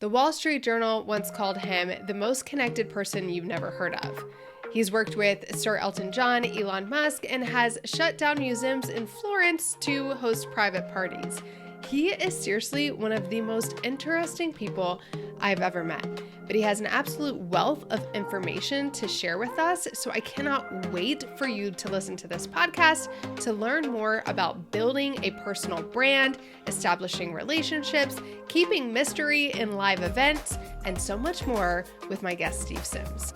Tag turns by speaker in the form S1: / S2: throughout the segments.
S1: The Wall Street Journal once called him the most connected person you've never heard of. He's worked with Sir Elton John, Elon Musk, and has shut down museums in Florence to host private parties. He is seriously one of the most interesting people I've ever met, but he has an absolute wealth of information to share with us, so I cannot wait for you to listen to this podcast to learn more about building a personal brand, establishing relationships, keeping mystery in live events, and so much more with my guest, Steve Sims.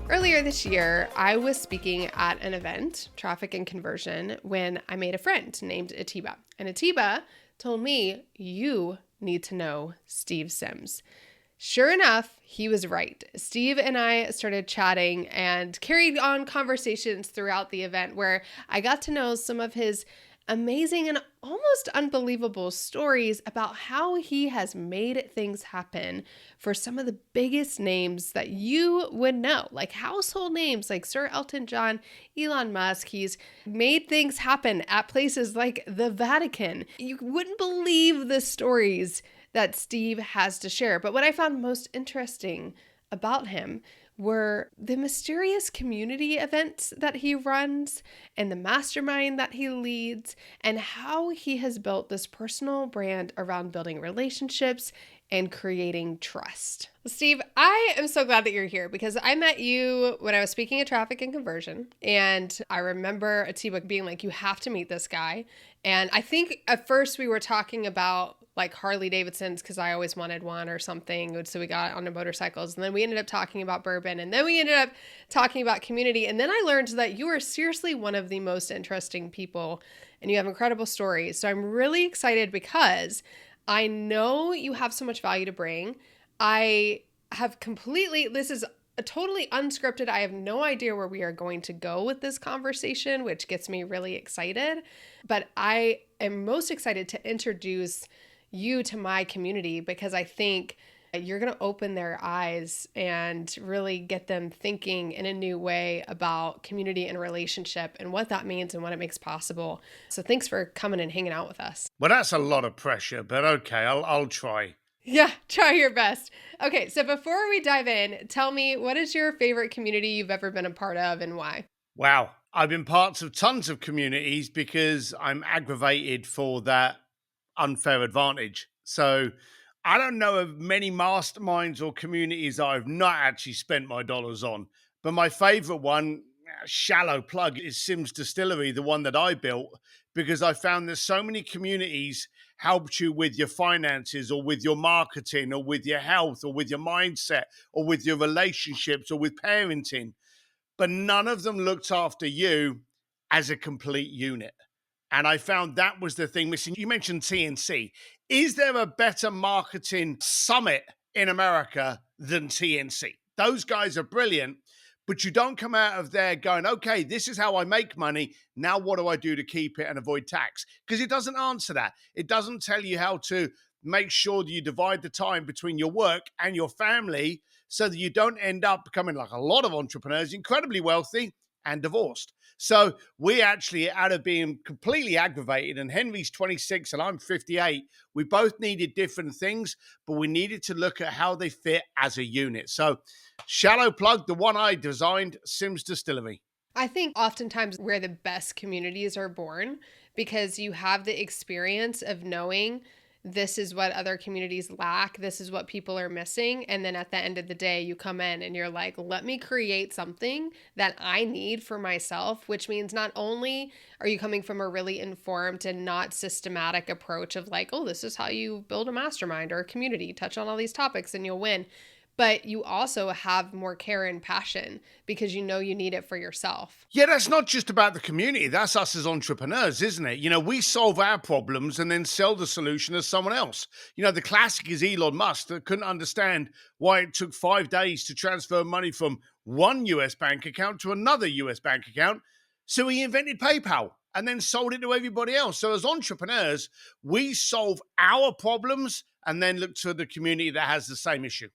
S1: Earlier this year, I was speaking at an event, Traffic and Conversion, when I made a friend named Atiba. And Atiba told me, you need to know Steve Sims. Sure enough, he was right. Steve and I started chatting and carried on conversations throughout the event where I got to know some of his amazing and almost unbelievable stories about how he has made things happen for some of the biggest names that you would know, like household names like Sir Elton John, Elon Musk. He's made things happen at places like the Vatican. You wouldn't believe the stories that Steve has to share. But what I found most interesting about him were the mysterious community events that he runs and the mastermind that he leads and how he has built this personal brand around building relationships and creating trust. Steve, I am so glad that you're here because I met you when I was speaking at Traffic and Conversion, and I remember Atiba being like, you have to meet this guy. And I think at first we were talking about like Harley Davidsons because I always wanted one or something. So we got onto motorcycles, and then we ended up talking about bourbon, and then we ended up talking about community. And then I learned that you are seriously one of the most interesting people and you have incredible stories. So I'm really excited because I know you have so much value to bring. This is a totally unscripted. I have no idea where we are going to go with this conversation, which gets me really excited. But I am most excited to introduce you to my community because I think you're going to open their eyes and really get them thinking in a new way about community and relationship and what that means and what it makes possible. So thanks for coming and hanging out with us.
S2: Well, that's a lot of pressure, but okay, I'll try.
S1: Yeah, try your best. Okay, so before we dive in, tell me, what is your favorite community you've ever been a part of and why?
S2: Wow, I've been parts of tons of communities because I'm aggravated for that unfair advantage. So I don't know of many masterminds or communities that I've not actually spent my dollars on. But my favorite one, shallow plug, is Sims Distillery, the one that I built, because I found there's so many communities helped you with your finances or with your marketing or with your health or with your mindset or with your relationships or with parenting. But none of them looked after you as a complete unit. And I found that was the thing missing. You mentioned TNC. Is there a better marketing summit in America than TNC? Those guys are brilliant, but you don't come out of there going, okay, this is how I make money. Now, what do I do to keep it and avoid tax? Because it doesn't answer that. It doesn't tell you how to make sure that you divide the time between your work and your family so that you don't end up becoming, like a lot of entrepreneurs, incredibly wealthy and divorced. So we actually, out of being completely aggravated, and Henry's 26 and I'm 58, we both needed different things, but we needed to look at how they fit as a unit. So shallow plug, the one I designed, Sims Distillery.
S1: I think oftentimes where the best communities are born because you have the experience of knowing this is what other communities lack. This is what people are missing. And then at the end of the day, you come in and you're like, let me create something that I need for myself, which means not only are you coming from a really informed and not systematic approach of like, oh, this is how you build a mastermind or a community, touch on all these topics and you'll win. But you also have more care and passion because you know you need it for yourself.
S2: Yeah, that's not just about the community. That's us as entrepreneurs, isn't it? You know, we solve our problems and then sell the solution as someone else. You know, the classic is Elon Musk that couldn't understand why it took 5 days to transfer money from one US bank account to another US bank account. So he invented PayPal and then sold it to everybody else. So as entrepreneurs, we solve our problems and then look to the community that has the same issue.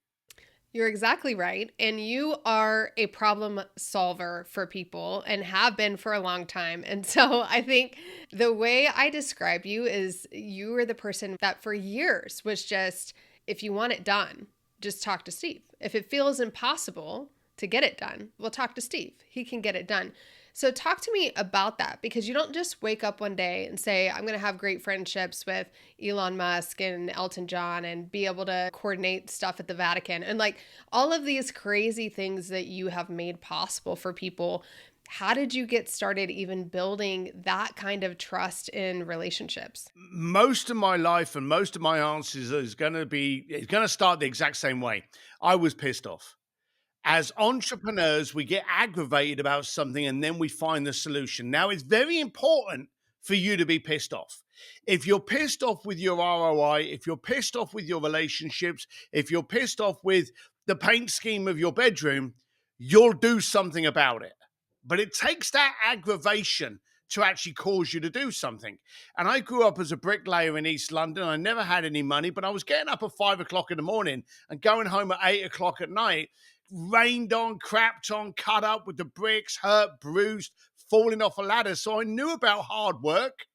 S1: You're exactly right. And you are a problem solver for people and have been for a long time. And so I think the way I describe you is you are the person that for years was just, if you want it done, just talk to Steve. If it feels impossible to get it done, well, talk to Steve. He can get it done. So, talk to me about that, because you don't just wake up one day and say, I'm going to have great friendships with Elon Musk and Elton John and be able to coordinate stuff at the Vatican and like all of these crazy things that you have made possible for people. How did you get started even building that kind of trust in relationships?
S2: Most of my life and most of my answers is going to start the exact same way. I was pissed off. As entrepreneurs, we get aggravated about something and then we find the solution. Now, it's very important for you to be pissed off. If you're pissed off with your ROI, if you're pissed off with your relationships, if you're pissed off with the paint scheme of your bedroom, you'll do something about it. But it takes that aggravation to actually cause you to do something. And I grew up as a bricklayer in East London. I never had any money, but I was getting up at 5 o'clock in the morning and going home at 8 o'clock at night, rained on, crapped on, cut up with the bricks, hurt, bruised, falling off a ladder. So I knew about hard work,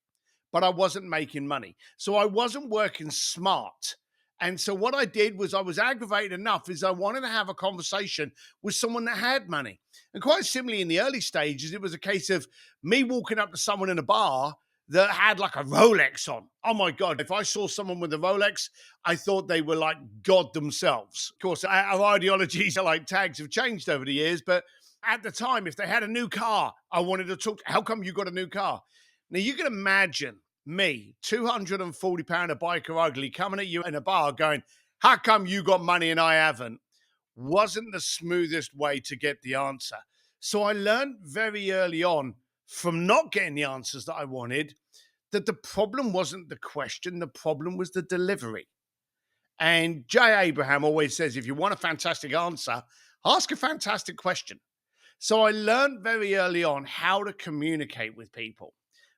S2: but I wasn't making money. So I wasn't working smart. And so what I did was I was aggravated enough is I wanted to have a conversation with someone that had money. And quite simply in the early stages, it was a case of me walking up to someone in a bar that had like a Rolex on. Oh my God. If I saw someone with a Rolex, I thought they were like God themselves. Of course, our ideologies are like tags have changed over the years. But at the time, if they had a new car, I wanted to talk. How come you got a new car? Now you can imagine me, 240-pounder biker ugly, coming at you in a bar going, how come you got money and I haven't? Wasn't the smoothest way to get the answer. So I learned very early on from not getting the answers that I wanted that the problem wasn't the question, the problem was the delivery. And Jay Abraham always says, if you want a fantastic answer, ask a fantastic question. So I learned very early on how to communicate with people.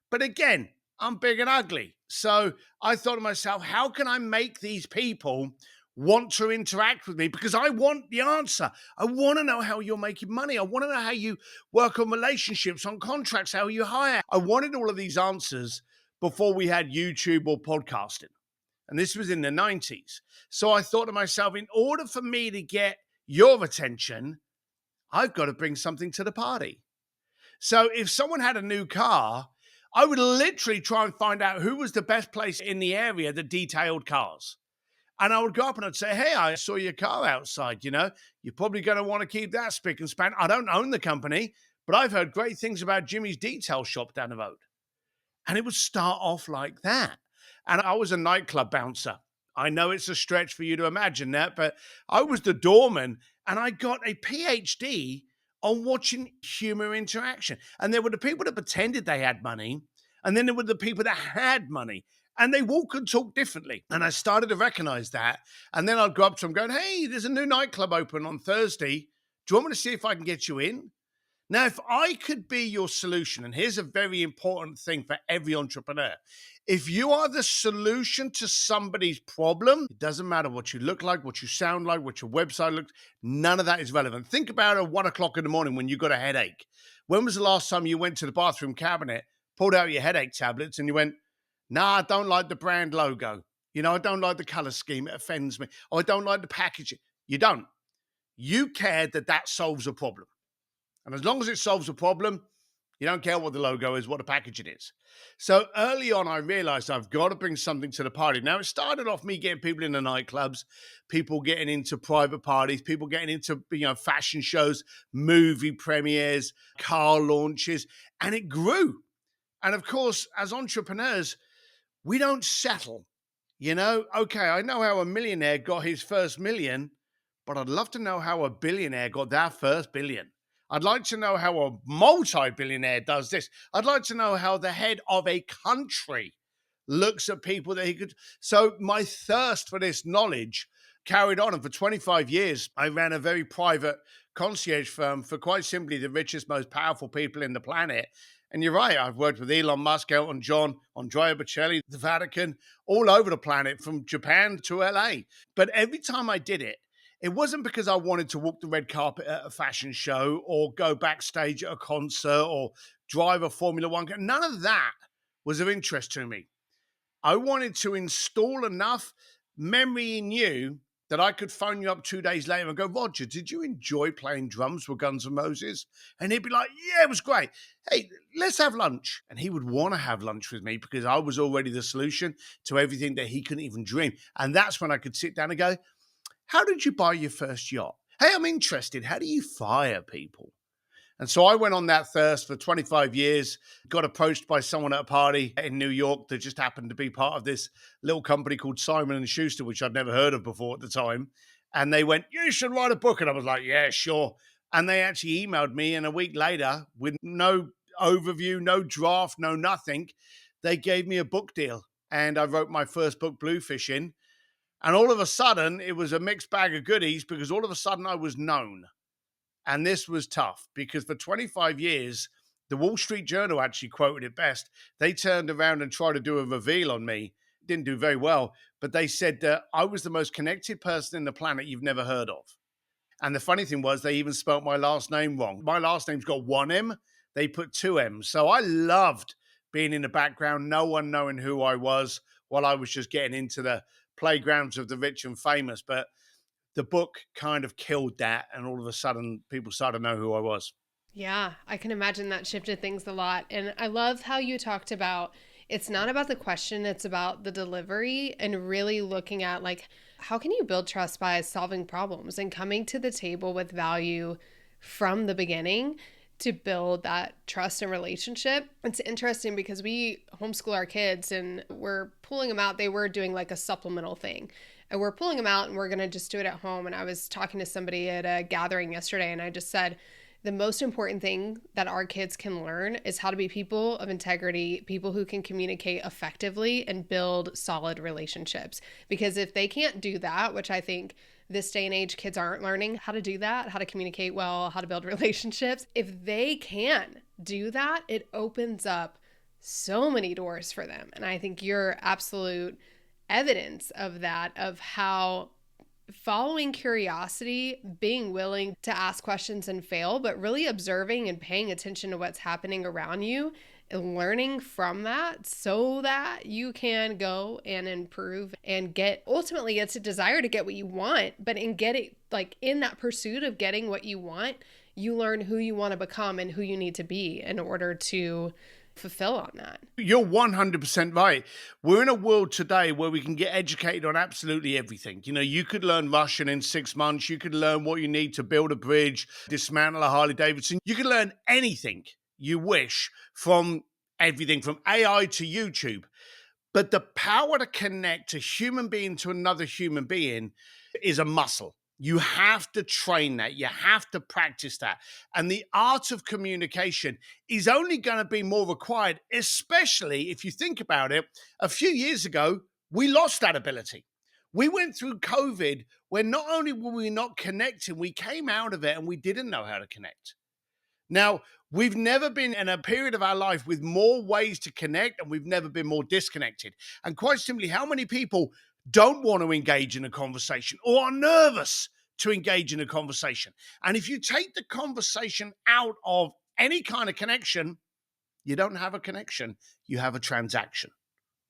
S2: But again, I'm big and ugly. So I thought to myself, how can I make these people want to interact with me? Because I want the answer. I want to know how you're making money. I want to know how you work on relationships, on contracts, how you hire. I wanted all of these answers before we had YouTube or podcasting. And this was in the 90s. So I thought to myself, in order for me to get your attention, I've got to bring something to the party. So if someone had a new car, I would literally try and find out who was the best place in the area that detailed cars. And I would go up and I'd say, hey, I saw your car outside. You're probably going to want to keep that spick and span. I don't own the company, but I've heard great things about Jimmy's detail shop down the road. And it would start off like that. And I was a nightclub bouncer. I know it's a stretch for you to imagine that, but I was the doorman and I got a PhD on watching human interaction. And there were the people that pretended they had money, and then there were the people that had money, and they walk and talk differently. And I started to recognize that. And then I'd go up to them going, hey, there's a new nightclub open on Thursday. Do you want me to see if I can get you in? Now, if I could be your solution, and here's a very important thing for every entrepreneur. If you are the solution to somebody's problem, it doesn't matter what you look like, what you sound like, what your website looks, none of that is relevant. Think about it at 1 o'clock in the morning when you got a headache. When was the last time you went to the bathroom cabinet, pulled out your headache tablets, and you went, nah, I don't like the brand logo. I don't like the color scheme. It offends me. Or I don't like the packaging. You don't. You care that solves a problem. And as long as it solves a problem, you don't care what the logo is, what the packaging is. So early on, I realized I've got to bring something to the party. Now, it started off me getting people in the nightclubs, people getting into private parties, people getting into fashion shows, movie premieres, car launches, and it grew. And of course, as entrepreneurs, we don't settle. Okay, I know how a millionaire got his first million, but I'd love to know how a billionaire got their first billion. I'd like to know how a multi-billionaire does this. I'd like to know how the head of a country looks at people that he could. So my thirst for this knowledge carried on. And for 25 years, I ran a very private concierge firm for quite simply the richest, most powerful people in the planet. And you're right, I've worked with Elon Musk, Elton John, Andrea Bocelli, the Vatican, all over the planet, from Japan to LA. But every time I did it, It wasn't because I wanted to walk the red carpet at a fashion show or go backstage at a concert or drive a Formula One car. None of that was of interest to me. I wanted to install enough memory in you that I could phone you up 2 days later and go, Roger, did you enjoy playing drums with Guns N' Roses? And he'd be like, yeah, it was great. Hey, let's have lunch. And he would want to have lunch with me because I was already the solution to everything that he couldn't even dream. And that's when I could sit down and go, how did you buy your first yacht? Hey, I'm interested. How do you fire people? And so I went on that thirst for 25 years, got approached by someone at a party in New York that just happened to be part of this little company called Simon and Schuster, which I'd never heard of before at the time. And they went, you should write a book. And I was like, yeah, sure. And they actually emailed me. And a week later, with no overview, no draft, no nothing, they gave me a book deal. And I wrote my first book, Bluefishing. And all of a sudden, it was a mixed bag of goodies because all of a sudden I was known. And this was tough because for 25 years, the Wall Street Journal actually quoted it best. They turned around and tried to do a reveal on me. Didn't do very well, but they said that I was the most connected person in the planet you've never heard of. And the funny thing was they even spelt my last name wrong. My last name's got one M. They put two M's. So I loved being in the background, no one knowing who I was while I was just getting into the playgrounds of the rich and famous. But the book kind of killed that. And all of a sudden, people started to know who I was.
S1: Yeah, I can imagine that shifted things a lot. And I love how you talked about it's not about the question, it's about the delivery and really looking at like, how can you build trust by solving problems and coming to the table with value from the beginning to build that trust and relationship. It's interesting because we homeschool our kids and we're pulling them out. They were doing like a supplemental thing. And we're pulling them out and we're going to just do it at home. And I was talking to somebody at a gathering yesterday and I just said, the most important thing that our kids can learn is how to be people of integrity, people who can communicate effectively and build solid relationships. Because if they can't do that, which I think this day and age, kids aren't learning how to do that, how to communicate well, how to build relationships. If they can do that, it opens up so many doors for them. And I think you're absolute evidence of that, of how following curiosity, being willing to ask questions and fail, but really observing and paying attention to what's happening around you and learning from that so that you can go and improve and get, ultimately it's a desire to get what you want, but in getting, like in that pursuit of getting what you want, you learn who you want to become and who you need to be in order to fulfill on that.
S2: You're 100% right. We're in a world today where we can get educated on absolutely everything. You know, you could learn Russian in 6 months. You could learn what you need to build a bridge, dismantle a Harley Davidson. You can learn anything you wish from everything from AI to YouTube. But the power to connect a human being to another human being is a muscle. You have to train that. You have to practice that. And the art of communication is only going to be more required, especially if you think about it. A few years ago, we lost that ability. We went through COVID where not only were we not connecting, we came out of it and we didn't know how to connect. Now, we've never been in a period of our life with more ways to connect, and we've never been more disconnected. And quite simply, how many people don't want to engage in a conversation or are nervous to engage in a conversation? And if you take the conversation out of any kind of connection, you don't have a connection, you have a transaction.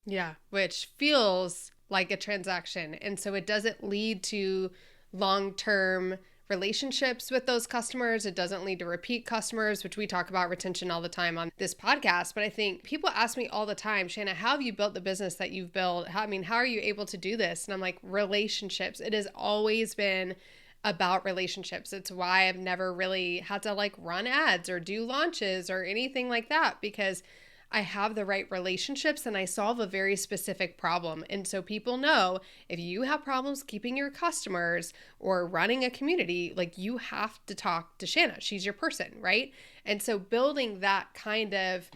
S1: Yeah, which feels like a transaction. And so it doesn't lead to long-term relationships with those customers. It doesn't lead to repeat customers, which we talk about retention all the time on this podcast. But I think people ask me all the time, Shana, how have you built the business that you've built? How are you able to do this? And I'm like, relationships. It has always been about relationships. It's why I've never really had to like run ads or do launches or anything like that, because I have the right relationships and I solve a very specific problem. And so people know if you have problems keeping your customers or running a community, like you have to talk to Shana. She's your person, right? And so building that kind of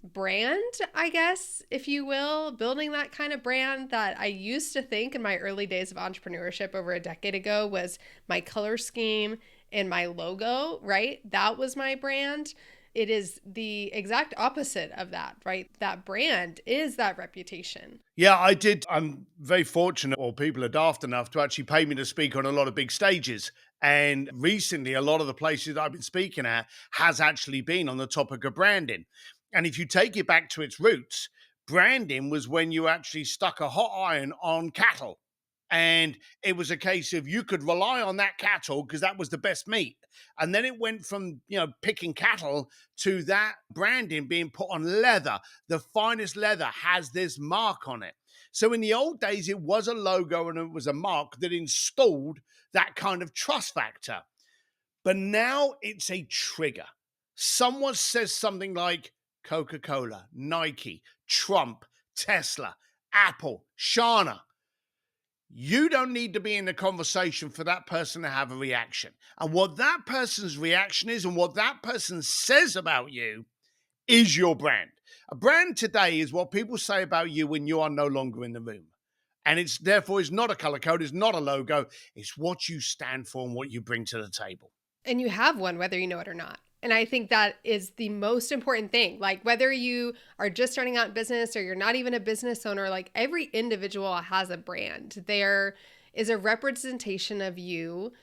S1: brand, I guess, if you will, building that kind of brand that I used to think in my early days of entrepreneurship over a decade ago was my color scheme and my logo, right? That was my brand. it is the exact opposite of that, right? That brand is that reputation.
S2: Yeah, I did. I'm very fortunate, or people are daft enough to actually pay me to speak on a lot of big stages. And recently, a lot of the places that I've been speaking at has actually been on the topic of branding. And if you take it back to its roots, branding was when you actually stuck a hot iron on cattle. And it was a case of you could rely on that cattle because that was the best meat. And then it went from, picking cattle to that branding being put on leather. The finest leather has this mark on it. So in the old days, it was a logo and it was a mark that installed that kind of trust factor. But now it's a trigger. Someone says something like Coca Cola, Nike, Trump, Tesla, Apple, Shana. You don't need to be in the conversation for that person to have a reaction. And what that person's reaction is and what that person says about you is your brand. A brand today is what people say about you when you are no longer in the room. And it's therefore is not a color code, it's not a logo, it's what you stand for and what you bring to the table.
S1: And you have one, whether you know it or not. And I think that is the most important thing. Like, whether you are just starting out in business or you're not even a business owner, like, every individual has a brand. There is a representation of you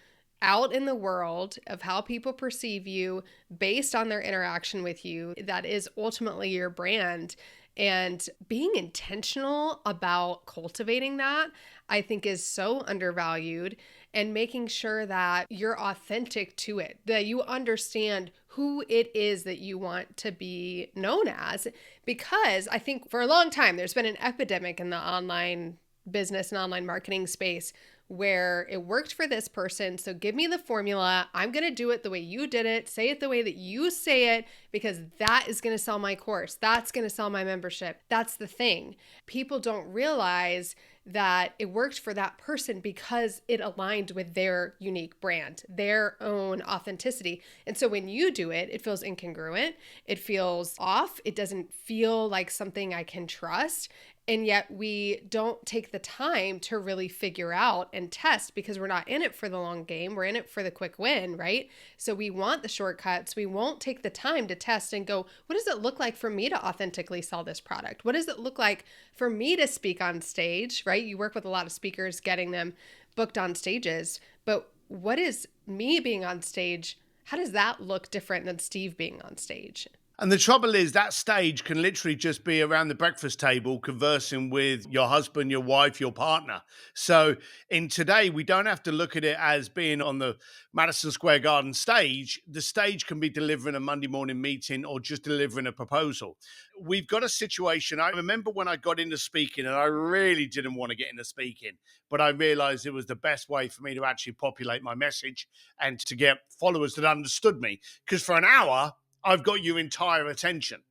S1: out in the world, of how people perceive you based on their interaction with you, that is ultimately your brand. And being intentional about cultivating that, I think, is so undervalued, and making sure that you're authentic to it, that you understand who it is that you want to be known as. Because I think for a long time, there's been an epidemic in the online business and online marketing space where it worked for this person. So give me the formula. I'm going to do it the way you did it. Say it the way that you say it, because that is going to sell my course. That's going to sell my membership. That's the thing. People don't realize that it worked for that person because it aligned with their unique brand, their own authenticity. And so when you do it, it feels incongruent. It feels off. It doesn't feel like something I can trust. And yet we don't take the time to really figure out and test, because we're not in it for the long game. We're in it for the quick win, right? So we want the shortcuts. We won't take the time to test and go, what does it look like for me to authentically sell this product? What does it look like for me to speak on stage, right? You work with a lot of speakers, getting them booked on stages. But what is me being on stage? How does that look different than Steve being on stage?
S2: And the trouble is that stage can literally just be around the breakfast table conversing with your husband, your wife, your partner. So in today, we don't have to look at it as being on the Madison Square Garden stage. The stage can be delivering a Monday morning meeting or just delivering a proposal. We've got a situation. I remember when I got into speaking, and I really didn't want to get into speaking, but I realized it was the best way for me to actually populate my message and to get followers that understood me. Because for an hour, I've got your entire attention,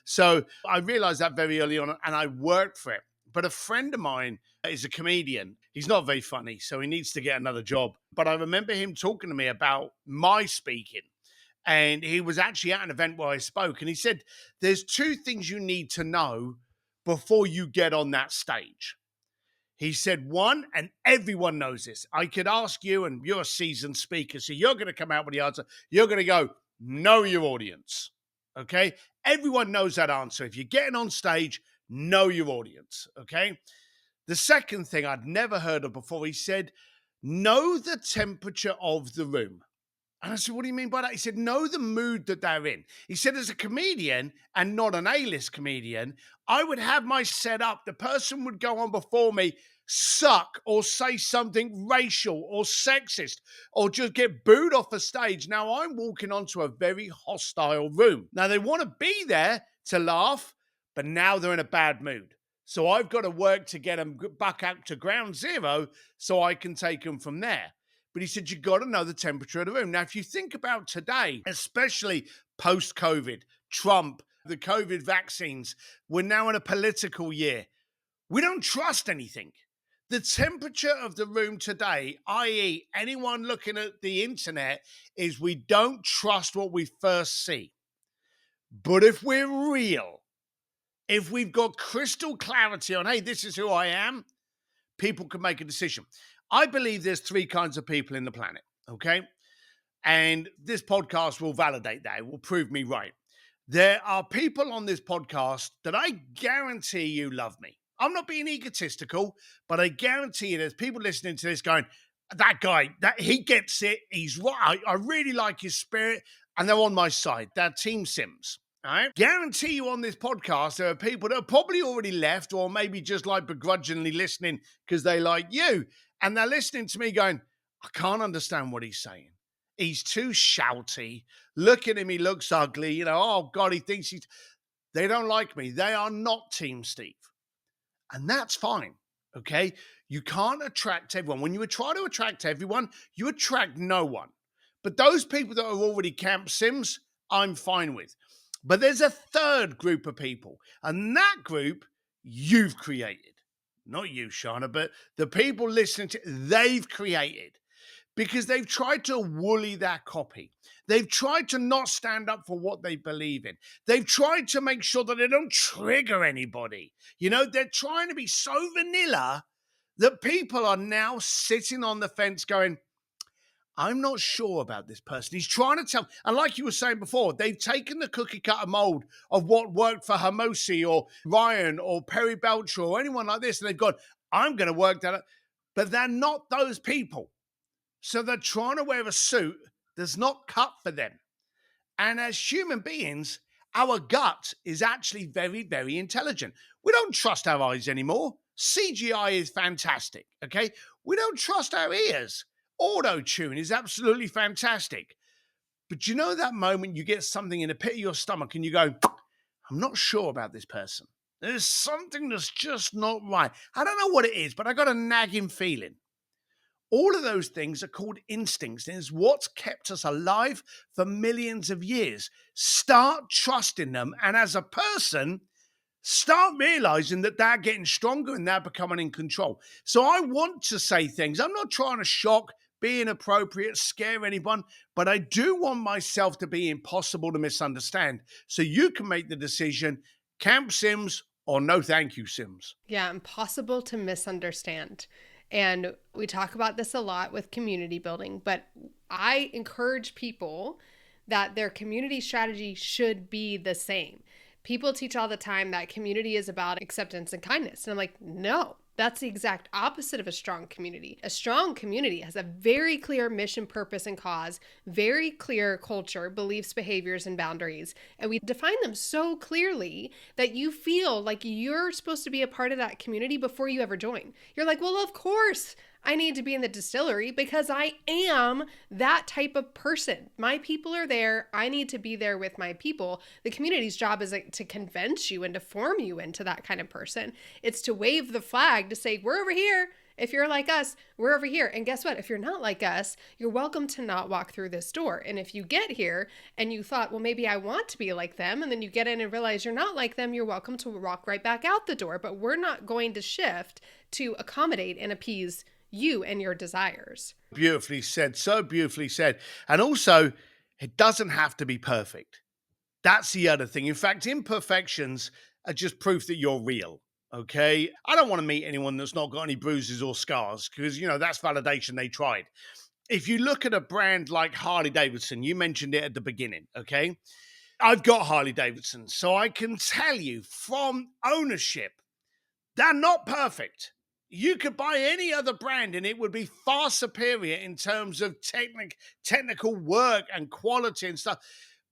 S2: So I realized that very early on, and I worked for it. But a friend of mine is a comedian. He's not very funny, so he needs to get another job. But I remember him talking to me about my speaking. And he was actually at an event where I spoke. And he said, there's two things you need to know before you get on that stage. He said, one, and everyone knows this. I could ask you, and you're a seasoned speaker, so you're going to come out with the answer. You're going to go, know your audience. Okay? Everyone knows that answer. If you're getting on stage, know your audience. Okay? The second thing I'd never heard of before, he said, know the temperature of the room. And I said, what do you mean by that? He said, know the mood that they're in. He said, as a comedian and not an A-list comedian, I would have my set up. The person would go on before me, suck or say something racial or sexist or just get booed off the stage. Now I'm walking onto a very hostile room. Now they want to be there to laugh, but now they're in a bad mood. So I've got to work to get them back out to ground zero so I can take them from there. But he said, you got to know the temperature of the room. Now, if you think about today, especially post-COVID, Trump, the COVID vaccines, we're now in a political year. We don't trust anything. The temperature of the room today, i.e. anyone looking at the internet, is we don't trust what we first see. But if we're real, if we've got crystal clarity on, hey, this is who I am, people can make a decision. I believe there's three kinds of people in the planet, okay? And this podcast will validate that. It will prove me right. There are people on this podcast that I guarantee you love me. I'm not being egotistical, but I guarantee you there's people listening to this going, that guy, that he gets it. He's right. I really like his spirit, and they're on my side. They're Team Sims. All right. Guarantee you on this podcast, there are people that are probably already left, or maybe just like begrudgingly listening because they like you. And they're listening to me going, I can't understand what he's saying. He's too shouty. Look at him. He looks ugly. Oh, God, he thinks he's. They don't like me. They are not Team Steve. And that's fine. Okay. You can't attract everyone. When you try to attract everyone, you attract no one. But those people that are already Camp Sims, I'm fine with. But there's a third group of people, and that group you've created. Not you, Shana, but the people listening to they've created because they've tried to woolly that copy. They've tried to not stand up for what they believe in. They've tried to make sure that they don't trigger anybody. They're trying to be so vanilla that people are now sitting on the fence going, I'm not sure about this person. He's trying to tell. And like you were saying before, they've taken the cookie cutter mold of what worked for Hermosi or Ryan or Perry Belcher or anyone like this. And they've gone, I'm going to work that out. But they're not those people. So they're trying to wear a suit that's not cut for them. And as human beings, our gut is actually very, very intelligent. We don't trust our eyes anymore. CGI is fantastic, okay? We don't trust our ears. Auto-tune is absolutely fantastic. But you know that moment you get something in the pit of your stomach and you go, I'm not sure about this person. There's something that's just not right. I don't know what it is, but I got a nagging feeling. All of those things are called instincts, and it's what's kept us alive for millions of years. Start trusting them, and as a person, start realizing that they're getting stronger and they're becoming in control. So I want to say things. I'm not trying to shock, be inappropriate, scare anyone, but I do want myself to be impossible to misunderstand. So you can make the decision, Camp Sims or no thank you, Sims.
S1: Yeah, impossible to misunderstand. And we talk about this a lot with community building, but I encourage people that their community strategy should be the same. People teach all the time that community is about acceptance and kindness. And I'm like, no, that's the exact opposite of a strong community. A strong community has a very clear mission, purpose, and cause, very clear culture, beliefs, behaviors, and boundaries. And we define them so clearly that you feel like you're supposed to be a part of that community before you ever join. You're like, well, of course I need to be in the distillery because I am that type of person. My people are there. I need to be there with my people. The community's job is to convince you and to form you into that kind of person. It's to wave the flag to say, we're over here. If you're like us, we're over here. And guess what? If you're not like us, you're welcome to not walk through this door. And if you get here and you thought, well, maybe I want to be like them, and then you get in and realize you're not like them, you're welcome to walk right back out the door. But we're not going to shift to accommodate and appease you and your desires.
S2: Beautifully said. So beautifully said. And also, it doesn't have to be perfect. That's the other thing. In fact, imperfections are just proof that you're real. Okay. I don't want to meet anyone that's not got any bruises or scars because, that's validation they tried. If you look at a brand like Harley Davidson, you mentioned it at the beginning. Okay. I've got Harley Davidson, so I can tell you from ownership, they're not perfect. You could buy any other brand and it would be far superior in terms of technical work and quality and stuff.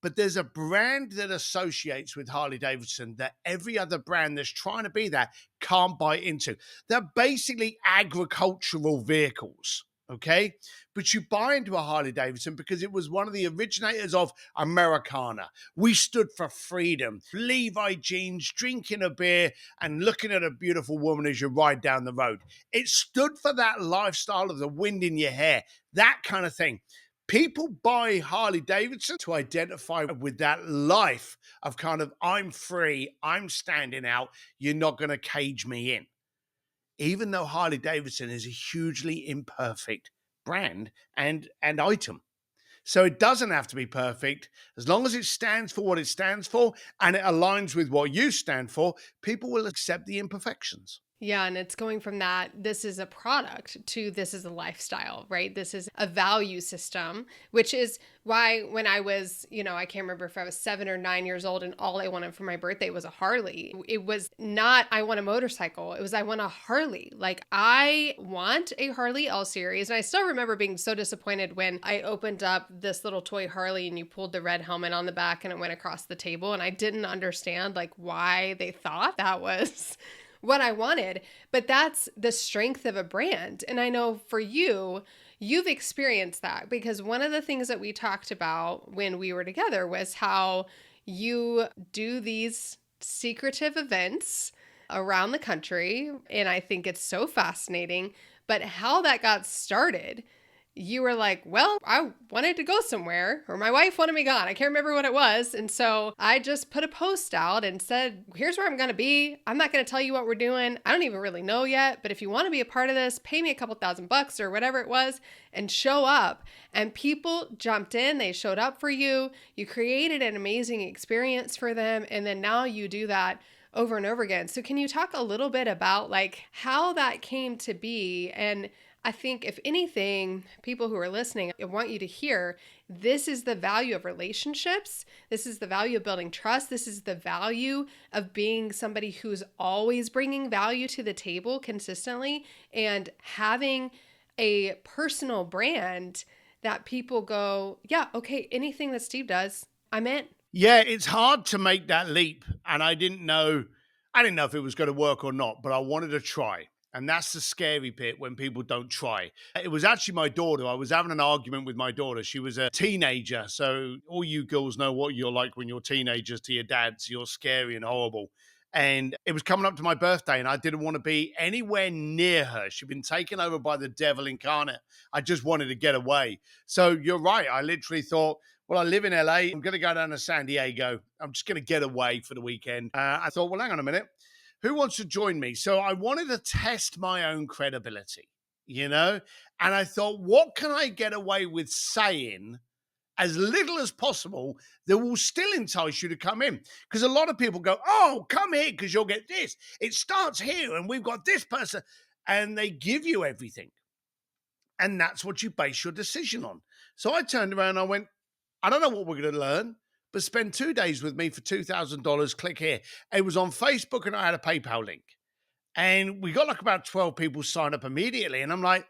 S2: But there's a brand that associates with Harley Davidson that every other brand that's trying to be that can't buy into. They're basically agricultural vehicles. Okay. But you buy into a Harley Davidson because it was one of the originators of Americana. We stood for freedom, Levi jeans, drinking a beer and looking at a beautiful woman as you ride down the road. It stood for that lifestyle of the wind in your hair, that kind of thing. People buy Harley Davidson to identify with that life of kind of, I'm free, I'm standing out, you're not going to cage me in. Even though Harley Davidson is a hugely imperfect brand and item. So it doesn't have to be perfect. As long as it stands for what it stands for and it aligns with what you stand for, people will accept the imperfections.
S1: Yeah, and it's going from that this is a product to this is a lifestyle, right? This is a value system, which is why when I was, I can't remember if I was 7 or 9 years old and all I wanted for my birthday was a Harley. It was not, I want a motorcycle. It was, I want a Harley. Like, I want a Harley L series. And I still remember being so disappointed when I opened up this little toy Harley and you pulled the red helmet on the back and it went across the table. And I didn't understand like why they thought that was what I wanted. But that's the strength of a brand. And I know for you, you've experienced that because one of the things that we talked about when we were together was how you do these secretive events around the country. And I think it's so fascinating. But how that got started, you were like, well, I wanted to go somewhere, or my wife wanted me gone. I can't remember what it was. And so I just put a post out and said, here's where I'm going to be. I'm not going to tell you what we're doing. I don't even really know yet. But if you want to be a part of this, pay me a couple $1,000 or whatever it was and show up. And people jumped in. They showed up for you. You created an amazing experience for them. And then now you do that over and over again. So can you talk a little bit about like how that came to be? And I think if anything, people who are listening, I want you to hear this is the value of relationships. This is the value of building trust. This is the value of being somebody who's always bringing value to the table consistently and having a personal brand that people go, yeah, okay, anything that Steve does, I'm in.
S2: Yeah, it's hard to make that leap. And I didn't know if it was going to work or not, but I wanted to try. And that's the scary bit when people don't try. It was actually my daughter. I was having an argument with my daughter. She was a teenager. So all you girls know what you're like when you're teenagers to your dads. You're scary and horrible. And it was coming up to my birthday, and I didn't want to be anywhere near her. She'd been taken over by the devil incarnate. I just wanted to get away. So you're right. I literally thought, well, I live in LA. I'm going to go down to San Diego. I'm just going to get away for the weekend. I thought, well, hang on a minute. Who wants to join me? So I wanted to test my own credibility, you know? And I thought, what can I get away with saying as little as possible that will still entice you to come in? Because a lot of people go, oh, come here because you'll get this. It starts here and we've got this person. And they give you everything. And that's what you base your decision on. So I turned around and I went, I don't know what we're going to learn, but spend 2 days with me for $2,000. Click here. It was on Facebook and I had a PayPal link. And we got like about 12 people sign up immediately. And I'm like,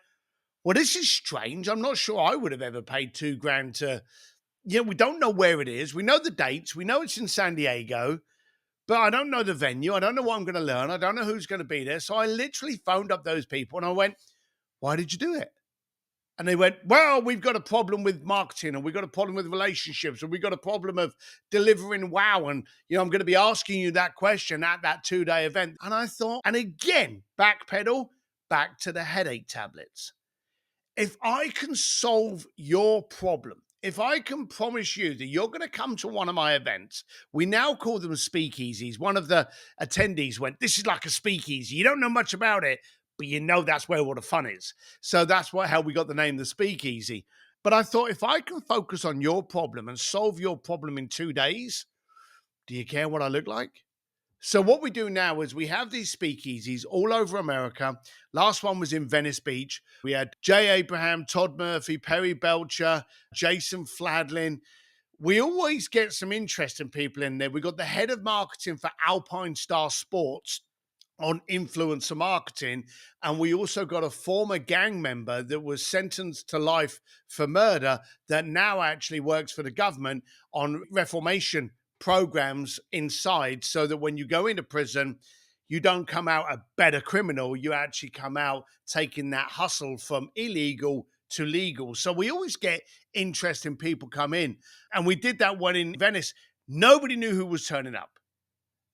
S2: well, this is strange. I'm not sure I would have ever paid $2,000 to, we don't know where it is. We know the dates. We know it's in San Diego, but I don't know the venue. I don't know what I'm going to learn. I don't know who's going to be there. So I literally phoned up those people and I went, why did you do it? And they went, well, we've got a problem with marketing and we've got a problem with relationships and we've got a problem of delivering wow. And, I'm going to be asking you that question at that 2-day event. And I thought, and again, backpedal, back to the headache tablets. If I can solve your problem, if I can promise you that you're going to come to one of my events, we now call them speakeasies. One of the attendees went, this is like a speakeasy. You don't know much about it, but that's where all the fun is. So that's how we got the name the speakeasy. But I thought if I can focus on your problem and solve your problem in 2 days, do you care what I look like? So what we do now is we have these speakeasies all over America. Last one was in Venice Beach. We had Jay Abraham, Todd Murphy, Perry Belcher, Jason Fladlin. We always get some interesting people in there. We got the head of marketing for Alpine Star Sports on influencer marketing. And we also got a former gang member that was sentenced to life for murder that now actually works for the government on reformation programs inside, so that when you go into prison, you don't come out a better criminal. You actually come out taking that hustle from illegal to legal. So we always get interesting people come in. And we did that one in Venice. Nobody knew who was turning up.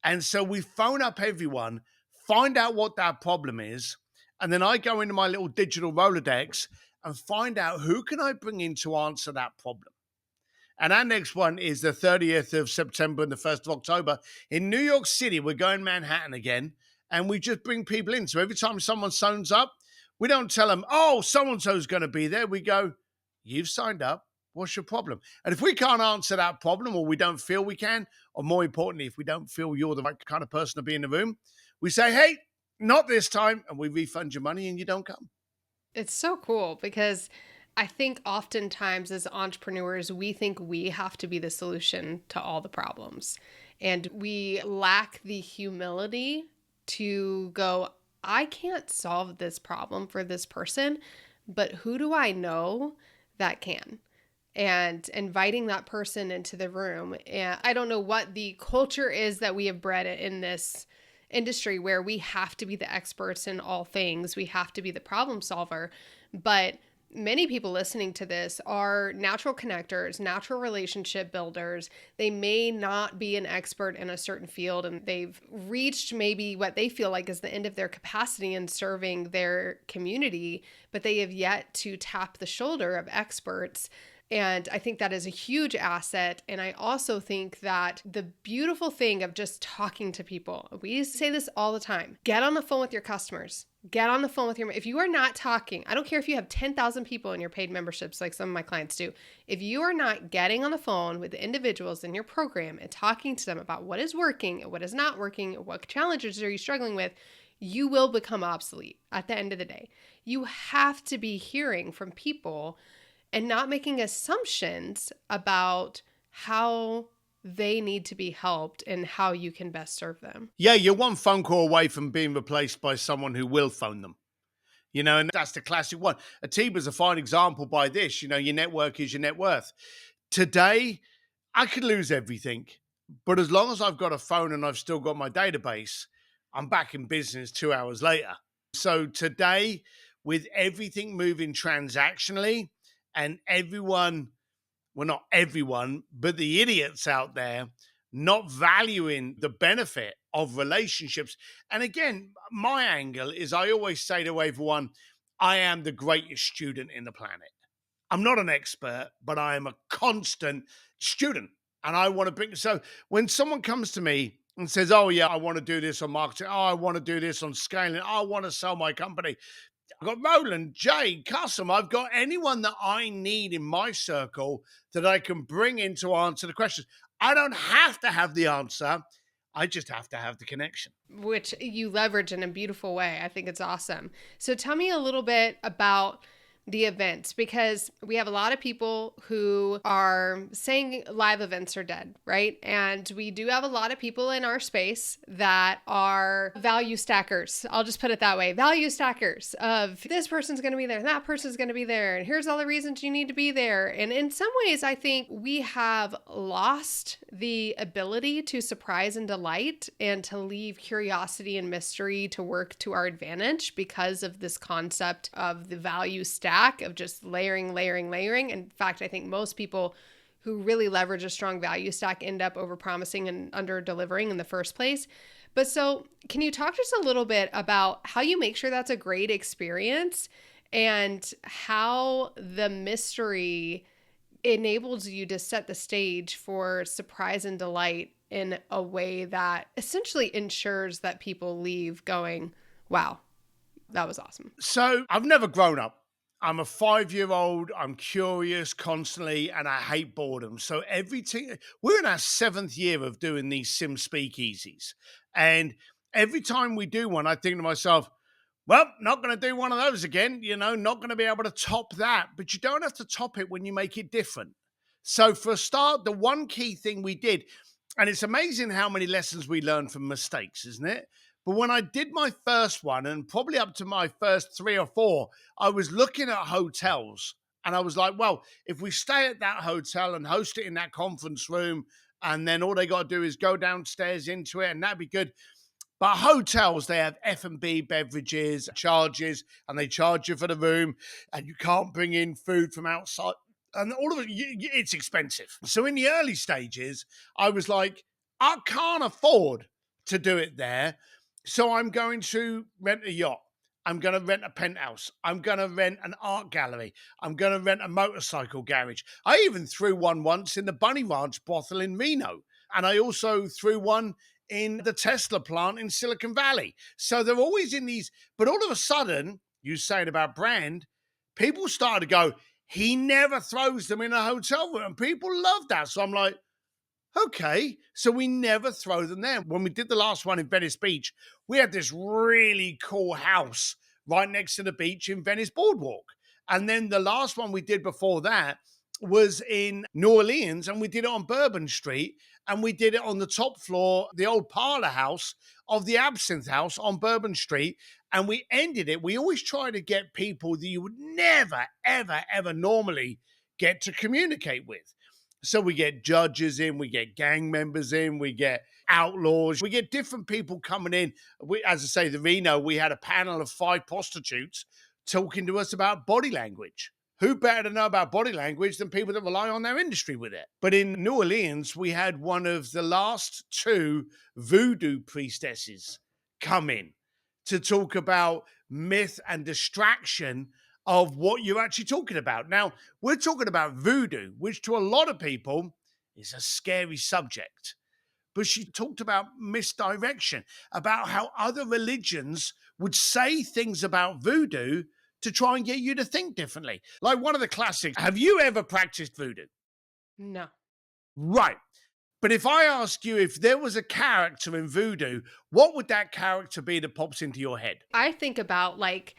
S2: And so we phone up everyone, find out what that problem is. And then I go into my little digital Rolodex and find out who can I bring in to answer that problem. And our next one is the 30th of September and the 1st of October. In New York City, we're going Manhattan again, and we just bring people in. So every time someone signs up, we don't tell them, oh, so-and-so's going to be there. We go, you've signed up. What's your problem? And if we can't answer that problem, or we don't feel we can, or more importantly, if we don't feel you're the right kind of person to be in the room, we say, hey, Not this time. And we refund your money and you don't come.
S1: It's so cool because I think oftentimes as entrepreneurs, we think we have to be the solution to all the problems. And we lack the humility to go, I can't solve this problem for this person, but who do I know that can? And inviting that person into the room. And I don't know what the culture is that we have bred in this industry where we have to be the experts in all things. We have to be the problem solver. But many people listening to this are natural connectors, natural relationship builders. They may not be an expert in a certain field and they've reached maybe what they feel like is the end of their capacity in serving their community, but they have yet to tap the shoulder of experts. And I think that is a huge asset. And I also think that the beautiful thing of just talking to people, we say this all the time, get on the phone with your customers. Get on the phone with if you are not talking, I don't care if you have 10,000 people in your paid memberships like some of my clients do. If you are not getting on the phone with the individuals in your program and talking to them about what is working and what is not working, what challenges are you struggling with, you will become obsolete at the end of the day. You have to be hearing from people and not making assumptions about how they need to be helped and how you can best serve them.
S2: Yeah, you're one phone call away from being replaced by someone who will phone them. And that's the classic one. Atiba's a fine example by this. Your network is your net worth. Today, I could lose everything, but as long as I've got a phone and I've still got my database, I'm back in business 2 hours later. So today, with everything moving transactionally and everyone, well, not everyone, but the idiots out there not valuing the benefit of relationships. And again, my angle is I always say to everyone, I am the greatest student in the planet. I'm not an expert, but I am a constant student. And I want to bring, so when someone comes to me and says, oh, yeah, I want to do this on marketing. Oh, I want to do this on scaling. I want to sell my company. I've got Roland, Jay, Custom. I've got anyone that I need in my circle that I can bring in to answer the questions. I don't have to have the answer. I just have to have the connection.
S1: Which you leverage in a beautiful way. I think it's awesome. So tell me a little bit about the events, because we have a lot of people who are saying live events are dead, right? And we do have a lot of people in our space that are value stackers. I'll just put it that way. Value stackers of this person's going to be there, and that person's going to be there, and here's all the reasons you need to be there. And in some ways, I think we have lost the ability to surprise and delight and to leave curiosity and mystery to work to our advantage because of this concept of the value stack of just layering. In fact, I think most people who really leverage a strong value stack end up overpromising and under delivering in the first place. But so can you talk to us a little bit about how you make sure that's a great experience and how the mystery enables you to set the stage for surprise and delight in a way that essentially ensures that people leave going, wow, that was awesome.
S2: So I've never grown up. I'm a 5-year-old. I'm curious constantly, and I hate boredom. So we're in our 7th year of doing these Sims Speakeasies. And every time we do one, I think to myself, well, not going to do one of those again, not going to be able to top that. But you don't have to top it when you make it different. So for a start, the one key thing we did, and it's amazing how many lessons we learn from mistakes, isn't it? But when I did my first one, and probably up to my first 3 or 4, I was looking at hotels and I was like, well, if we stay at that hotel and host it in that conference room, and then all they got to do is go downstairs into it, and that'd be good. But hotels, they have F&B beverages, charges, and they charge you for the room, and you can't bring in food from outside. And all of it, it's expensive. So in the early stages, I was like, I can't afford to do it there. So I'm going to rent a yacht. I'm going to rent a penthouse. I'm going to rent an art gallery. I'm going to rent a motorcycle garage. I even threw one once in the Bunny Ranch brothel in Reno. And I also threw one in the Tesla plant in Silicon Valley. So they're always in these, but all of a sudden, you saying about brand, people started to go, he never throws them in a hotel room. And people love that. So I'm like, Okay, so we never throw them there. When we did the last one in Venice Beach, we had this really cool house right next to the beach in Venice Boardwalk. And then the last one we did before that was in New Orleans, and we did it on Bourbon Street, and we did it on the top floor, the old parlor house of the Absinthe House on Bourbon Street. And we ended it. We always try to get people that you would never, ever, ever normally get to communicate with. So we get judges in, we get gang members in, we get outlaws, we get different people coming in. As I say, the Reno, we had a panel of 5 prostitutes talking to us about body language. Who better to know about body language than people that rely on their industry with it? But in New Orleans, we had one of the last 2 voodoo priestesses come in to talk about myth and distraction of what you're actually talking about. Now, we're talking about voodoo, which to a lot of people is a scary subject. But she talked about misdirection, about how other religions would say things about voodoo to try and get you to think differently. Like one of the classics, have you ever practiced voodoo?
S1: No.
S2: Right. But if I ask you if there was a character in voodoo, what would that character be that pops into your head?
S1: I think about like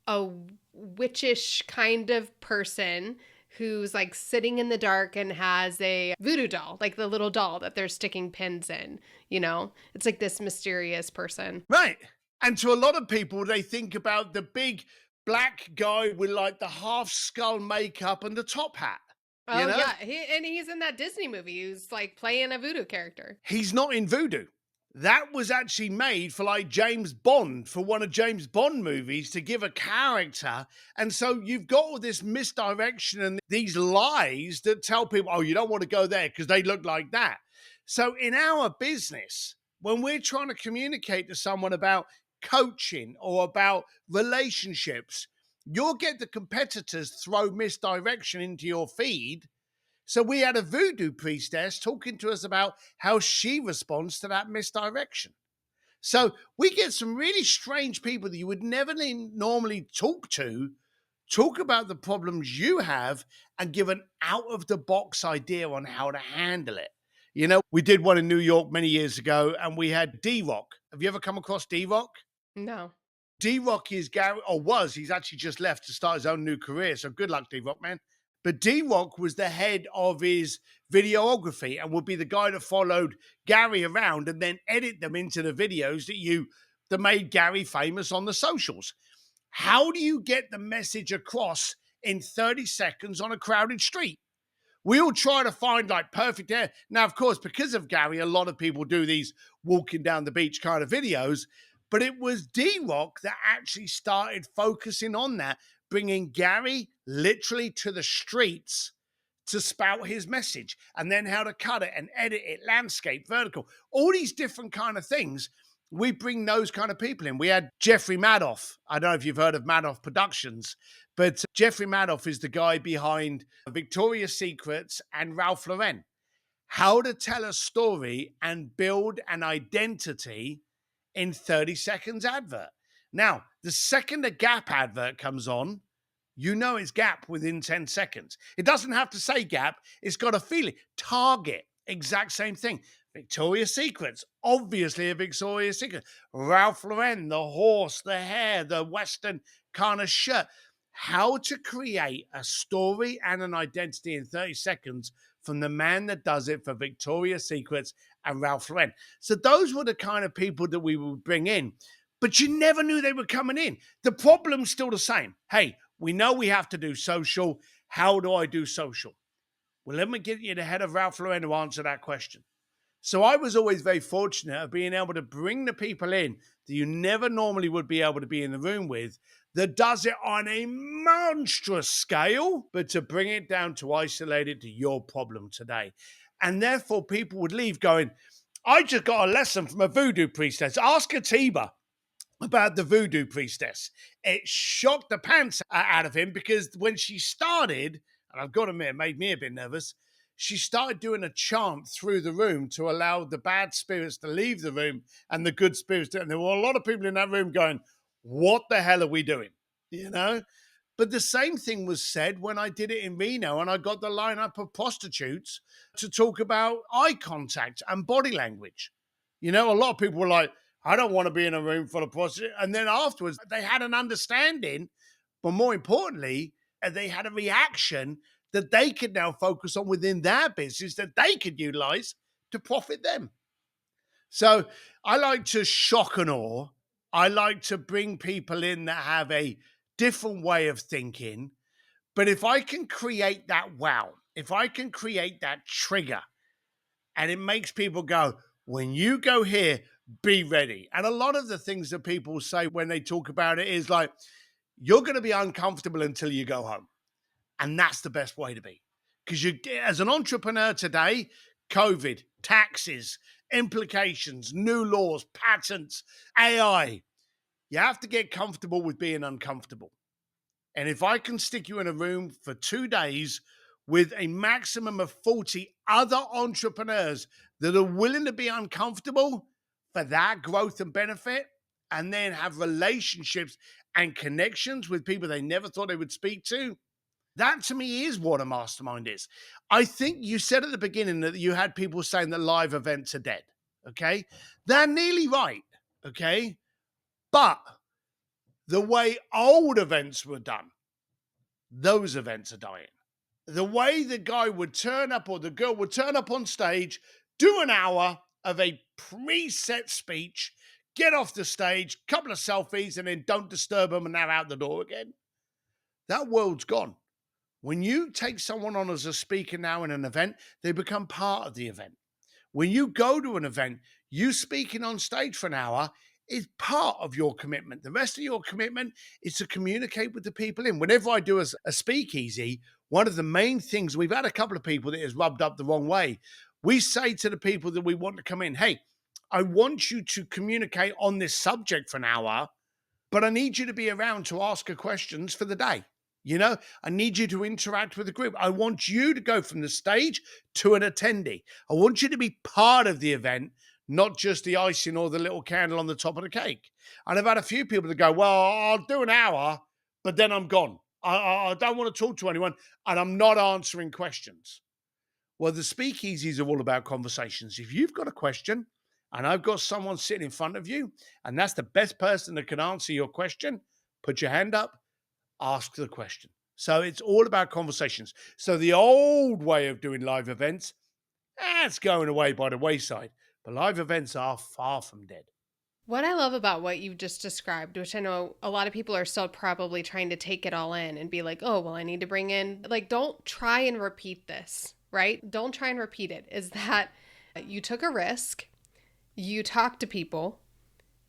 S1: a witchish kind of person who's like sitting in the dark and has a voodoo doll, like the little doll that they're sticking pins in, you know? It's like this mysterious person.
S2: Right. And to a lot of people, they think about the big black guy with like the half skull makeup and the top hat. You
S1: Oh
S2: know,
S1: yeah, he's in that Disney movie. He's like playing a voodoo character.
S2: he's not in voodoo. That was actually made for like James Bond, for one of James Bond movies to give a character. And so you've got all this misdirection and these lies that tell people, oh, you don't want to go there because they look like that. So in our business, when we're trying to communicate to someone about coaching or about relationships, you'll get the competitors throw misdirection into your feed. So we had a voodoo priestess talking to us about how she responds to that misdirection. So we get some really strange people that you would never normally talk about the problems you have and give an out of the box idea on how to handle it. You know, we did one in New York many years ago and we had D Rock. Have you ever come across D Rock?
S1: No.
S2: D Rock is Gary, or was, he's actually just left to start his own new career. So good luck, D Rock, man. But D Rock was the head of his videography and would be the guy that followed Gary around and then edit them into the videos that made Gary famous on the socials. How do you get the message across in 30 seconds on a crowded street? We all try to find like perfect air. Now, of course, because of Gary, a lot of people do these walking down the beach kind of videos. But it was D Rock that actually started focusing on that, bringing Gary literally to the streets to spout his message, and then how to cut it and edit it, landscape, vertical, all these different kind of things. We bring those kind of people in. We had Jeffrey Madoff. I don't know if you've heard of Madoff Productions, but Jeffrey Madoff is the guy behind Victoria's Secrets and Ralph Lauren. How to tell a story and build an identity in 30 seconds advert. Now, the second a Gap advert comes on, you know it's Gap within 10 seconds. It doesn't have to say Gap. It's got a feeling. Target, exact same thing. Victoria's Secrets, obviously a Victoria's Secret. Ralph Lauren, the horse, the hair, the Western kind of shirt. How to create a story and an identity in 30 seconds from the man that does it for Victoria's Secrets and Ralph Lauren. So those were the kind of people that we would bring in, but you never knew they were coming in. The problem's still the same. Hey, we know we have to do social. How do I do social? Well, let me get you the head of Ralph Lauren to answer that question. So I was always very fortunate of being able to bring the people in that you never normally would be able to be in the room with, that does it on a monstrous scale, but to bring it down to isolate it to your problem today. And therefore people would leave going, I just got a lesson from a voodoo priestess. Ask Atiba about the voodoo priestess. It shocked the pants out of him because when she started, and I've got to admit, it made me a bit nervous, she started doing a chant through the room to allow the bad spirits to leave the room and the good spirits to. And there were a lot of people in that room going, what the hell are we doing? You know? But the same thing was said when I did it in Reno and I got the lineup of prostitutes to talk about eye contact and body language. A lot of people were like, I don't want to be in a room full of prostitutes. And then afterwards, they had an understanding, but more importantly, they had a reaction that they could now focus on within their business that they could utilize to profit them. So I like to shock and awe. I like to bring people in that have a different way of thinking. But if I can create that wow, if I can create that trigger, and it makes people go, when you go here, be ready. And a lot of the things that people say when they talk about it is like, you're going to be uncomfortable until you go home. And that's the best way to be. Because as an entrepreneur today, COVID, taxes, implications, new laws, patents, AI, you have to get comfortable with being uncomfortable. And if I can stick you in a room for 2 days with a maximum of 40 other entrepreneurs that are willing to be uncomfortable for that growth and benefit, and then have relationships and connections with people they never thought they would speak to, that to me is what a mastermind is. I think you said at the beginning that you had people saying that live events are dead. Okay. They're nearly right. Okay. But the way old events were done, those events are dying. The way the guy would turn up or the girl would turn up on stage, do an hour of a preset speech, get off the stage, couple of selfies, and then don't disturb them and they're out the door again. That world's gone. When you take someone on as a speaker now in an event, they become part of the event. When you go to an event, you speaking on stage for an hour is part of your commitment. The rest of your commitment is to communicate with the people in. Whenever I do a speakeasy, one of the main things, we've had a couple of people that has rubbed up the wrong way. We say to the people that we want to come in, hey, I want you to communicate on this subject for an hour, but I need you to be around to ask her questions for the day. I need you to interact with the group. I want you to go from the stage to an attendee. I want you to be part of the event, not just the icing or the little candle on the top of the cake. And I've had a few people that go, well, I'll do an hour, but then I'm gone. I don't want to talk to anyone, and I'm not answering questions. Well, the speakeasies are all about conversations. If you've got a question and I've got someone sitting in front of you, and that's the best person that can answer your question, put your hand up. Ask the question. So it's all about conversations. So the old way of doing live events, it's going away by the wayside. But live events are far from dead.
S1: What I love about what you just described, which I know a lot of people are still probably trying to take it all in and be like, oh, well, I need to bring in, like, don't try and repeat this, right? Don't try and repeat it. Is that you took a risk, you talked to people,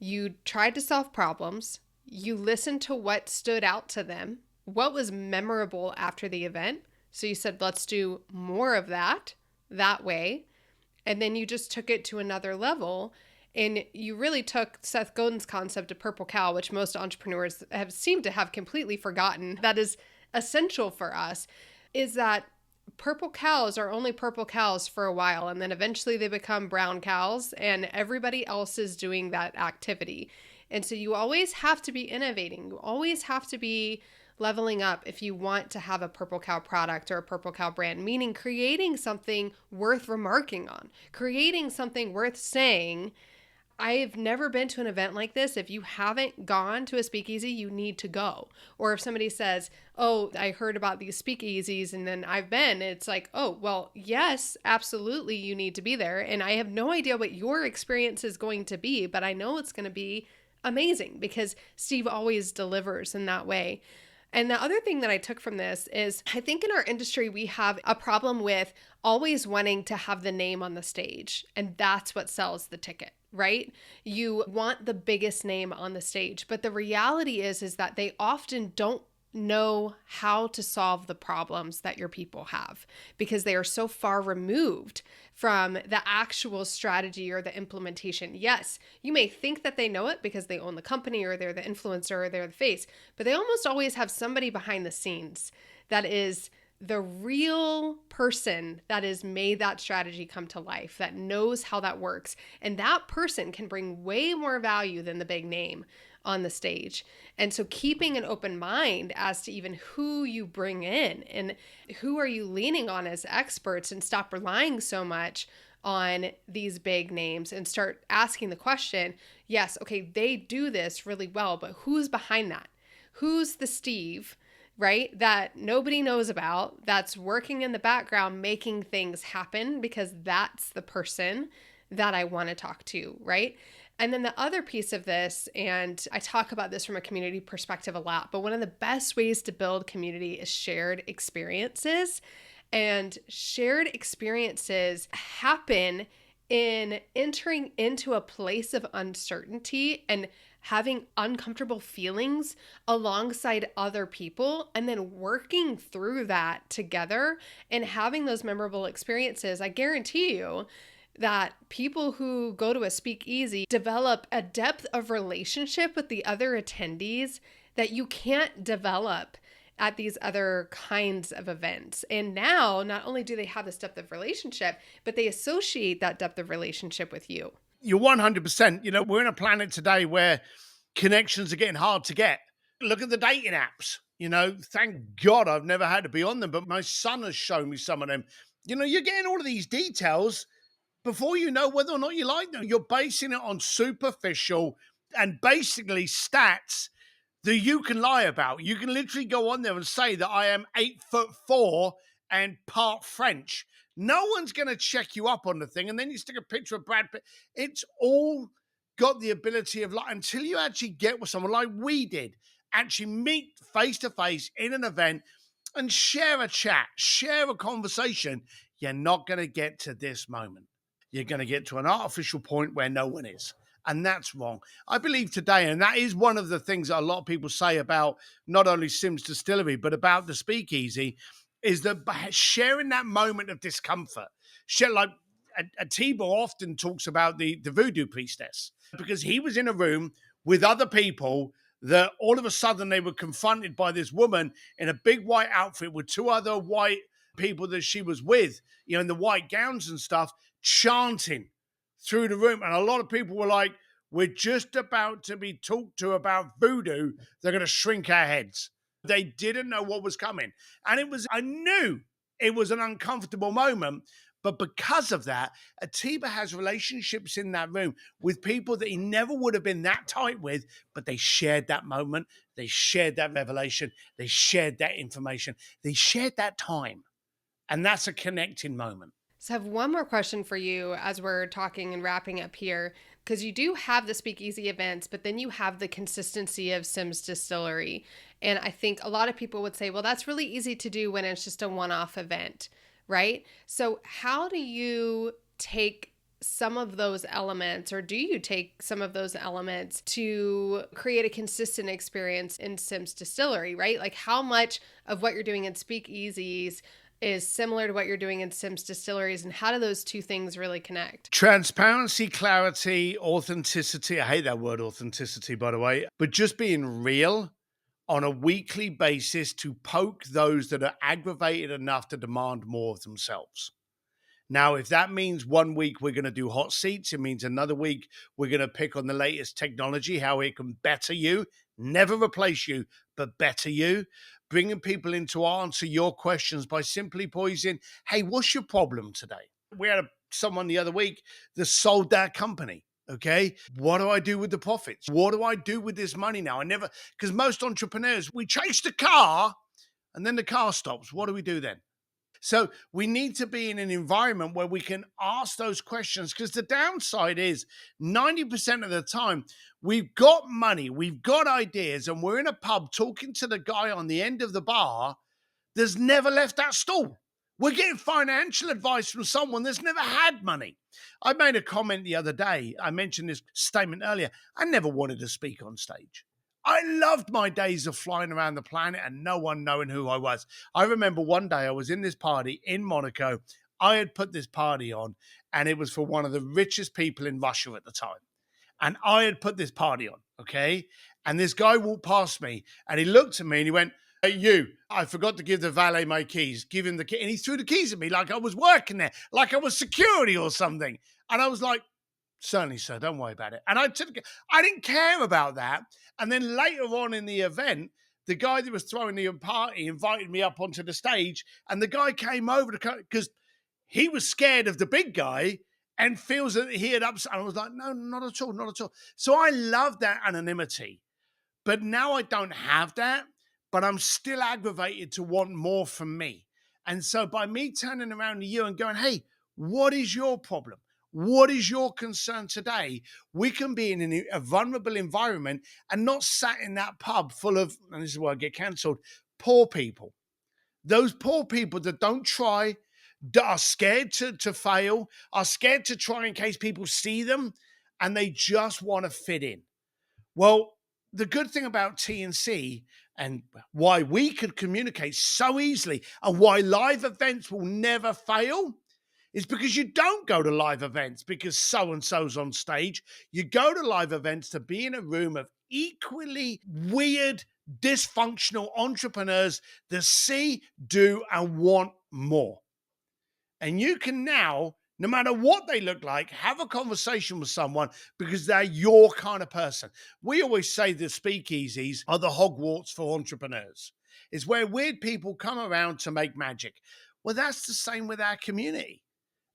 S1: you tried to solve problems, you listened to what stood out to them, what was memorable after the event. So you said, let's do more of that way. And then you just took it to another level. And you really took Seth Godin's concept of purple cow, which most entrepreneurs have seemed to have completely forgotten. That is essential for us, is that purple cows are only purple cows for a while, and then eventually they become brown cows, and everybody else is doing that activity. And so you always have to be innovating. You always have to be leveling up if you want to have a purple cow product or a purple cow brand, meaning creating something worth remarking on, creating something worth saying. I've never been to an event like this. If you haven't gone to a speakeasy, you need to go. Or if somebody says, oh, I heard about these speakeasies and then I've been, it's like, oh, well, yes, absolutely, you need to be there. And I have no idea what your experience is going to be, but I know it's going to be amazing because Steve always delivers in that way. And the other thing that I took from this is I think in our industry, we have a problem with always wanting to have the name on the stage. And that's what sells the ticket, right? You want the biggest name on the stage. But the reality is that they often don't know how to solve the problems that your people have because they are so far removed from the actual strategy or the implementation. Yes, you may think that they know it because they own the company or they're the influencer or they're the face, but they almost always have somebody behind the scenes that is the real person that has made that strategy come to life, that knows how that works. And that person can bring way more value than the big name on the stage. And so keeping an open mind as to even who you bring in and who are you leaning on as experts, and stop relying so much on these big names and start asking the question, yes, okay, they do this really well, but who's behind that? Who's the Steve, right? That nobody knows about, that's working in the background, making things happen, because that's the person that I want to talk to, right? And then the other piece of this, and I talk about this from a community perspective a lot, but one of the best ways to build community is shared experiences. And shared experiences happen in entering into a place of uncertainty and having uncomfortable feelings alongside other people, and then working through that together and having those memorable experiences. I guarantee you that people who go to a speakeasy develop a depth of relationship with the other attendees that you can't develop at these other kinds of events. And now, not only do they have this depth of relationship, but they associate that depth of relationship with you.
S2: You're 100%. We're in a planet today where connections are getting hard to get. Look at the dating apps. Thank God I've never had to be on them, but my son has shown me some of them. You're getting all of these details before you know whether or not you like them. You're basing it on superficial and basically stats that you can lie about. You can literally go on there and say that I am 8'4" and part French. No one's going to check you up on the thing. And then you stick a picture of Brad Pitt. It's all got the ability of, like, until you actually get with someone like we did, actually meet face to face in an event and share a chat, share a conversation, you're not going to get to this moment. You're going to get to an artificial point where no one is. And that's wrong. I believe today, and that is one of the things that a lot of people say about not only Sims Distillery, but about the speakeasy, is that sharing that moment of discomfort. Like Atiba often talks about the voodoo priestess, because he was in a room with other people that all of a sudden they were confronted by this woman in a big white outfit with two other white people that she was with, in the white gowns and stuff, chanting through the room. And a lot of people were like, we're just about to be talked to about voodoo. They're going to shrink our heads. They didn't know what was coming. And I knew it was an uncomfortable moment. But because of that, Atiba has relationships in that room with people that he never would have been that tight with, but they shared that moment. They shared that revelation. They shared that information. They shared that time. And that's a connecting moment.
S1: So I have one more question for you as we're talking and wrapping up here, because you do have the speakeasy events, but then you have the consistency of Sims Distillery. And I think a lot of people would say, well, that's really easy to do when it's just a one-off event, right? So how do you take some of those elements, or do you take some of those elements to create a consistent experience in Sims Distillery, right? Like, how much of what you're doing in speakeasies is similar to what you're doing in Sims Distilleries, and how do those two things really connect?
S2: Transparency, clarity, authenticity. I hate that word authenticity, by the way, but just being real on a weekly basis to poke those that are aggravated enough to demand more of themselves. Now, if that means one week we're going to do hot seats, it means another week we're going to pick on the latest technology, how it can better you, never replace you, but better you. Bringing people in to answer your questions by simply posing, hey, what's your problem today? We had someone the other week that sold that company. Okay, what do I do with the profits? What do I do with this money now? Because most entrepreneurs, we chase the car and then the car stops. What do we do then? So we need to be in an environment where we can ask those questions, because the downside is 90% of the time we've got money, we've got ideas, and we're in a pub talking to the guy on the end of the bar that's never left that stall. We're getting financial advice from someone that's never had money. I made a comment the other day. I mentioned this statement earlier. I never wanted to speak on stage. I loved my days of flying around the planet and no one knowing who I was. I remember one day I was in this party in Monaco. I had put this party on, and it was for one of the richest people in Russia at the time. And I had put this party on, okay? And this guy walked past me and he looked at me and he went, hey, you, I forgot to give the valet my keys. Give him the key. And he threw the keys at me like I was working there, like I was security or something. And I was like, Certainly, sir. Don't worry about it. And I didn't care about that. And then later on in the event, the guy that was throwing the party invited me up onto the stage, and the guy came over to because he was scared of the big guy and feels that he had upset. And I was like, no, not at all, not at all. So I love that anonymity. But now I don't have that, but I'm still aggravated to want more from me. And so by me turning around to you and going, hey, what is your problem? What is your concern today? We can be in a vulnerable environment and not sat in that pub full of, and this is where I get cancelled, poor people. Those poor people that don't try, that are scared to fail, are scared to try in case people see them, and they just want to fit in. Well, the good thing about TNC and why we could communicate so easily and why live events will never fail is because you don't go to live events because so and so's on stage. You go to live events to be in a room of equally weird, dysfunctional entrepreneurs that see, do, and want more. And you can now, no matter what they look like, have a conversation with someone because they're your kind of person. We always say the speakeasies are the Hogwarts for entrepreneurs. It's where weird people come around to make magic. Well, that's the same with our community.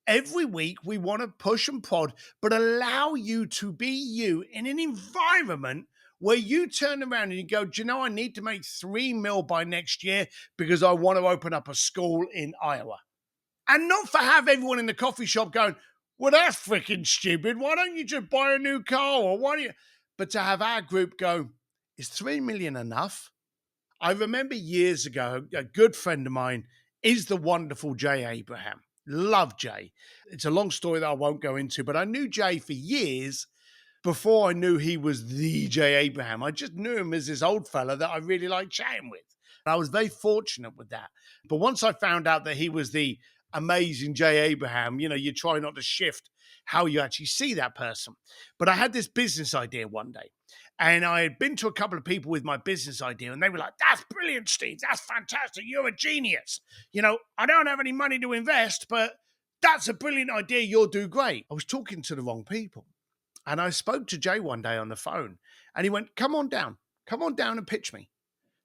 S2: Every week we want to push and prod, but allow you to be you in an environment where you turn around and you go, do you know, I need to make 3 mil by next year because I want to open up a school in Iowa. And not for have everyone in the coffee shop going, well, that's freaking stupid. Why don't you just buy a new car? Or why don't you? But to have our group go, is 3 million enough? I remember years ago, a good friend of mine is the wonderful Jay Abraham. Love Jay. It's a long story that I won't go into, but I knew Jay for years before I knew he was the Jay Abraham. I just knew him as this old fella that I really liked chatting with. And I was very fortunate with that. But once I found out that he was the amazing Jay Abraham, you try not to shift how you actually see that person. But I had this business idea one day. And I had been to a couple of people with my business idea, and they were like, that's brilliant, Steve. That's fantastic. You're a genius. I don't have any money to invest, but that's a brilliant idea. You'll do great. I was talking to the wrong people. And I spoke to Jay one day on the phone, and he went, come on down and pitch me.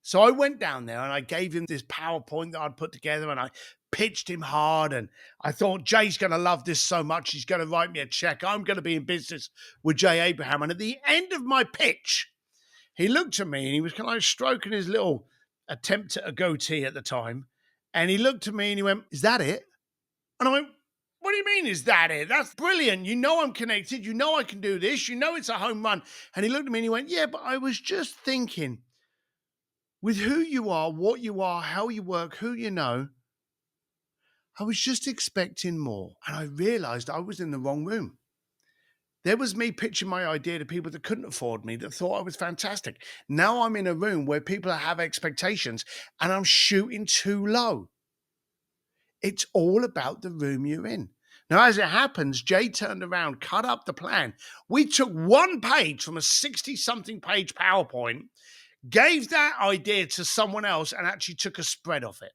S2: So I went down there and I gave him this PowerPoint that I'd put together, and I pitched him hard. And I thought, Jay's going to love this so much. He's going to write me a check. I'm going to be in business with Jay Abraham. And at the end of my pitch, he looked at me and he was kind of stroking his little attempt at a goatee at the time. And he looked at me and he went, is that it? And I went, what do you mean, is that it? That's brilliant. I'm connected. I can do this. It's a home run. And he looked at me and he went, yeah, but I was just thinking, with who you are, what you are, how you work, who you know, I was just expecting more. And I realized I was in the wrong room. There was me pitching my idea to people that couldn't afford me, that thought I was fantastic. Now I'm in a room where people have expectations and I'm shooting too low. It's all about the room you're in. Now, as it happens, Jay turned around, cut up the plan. We took one page from a 60-something page PowerPoint, gave that idea to someone else, and actually took a spread off it.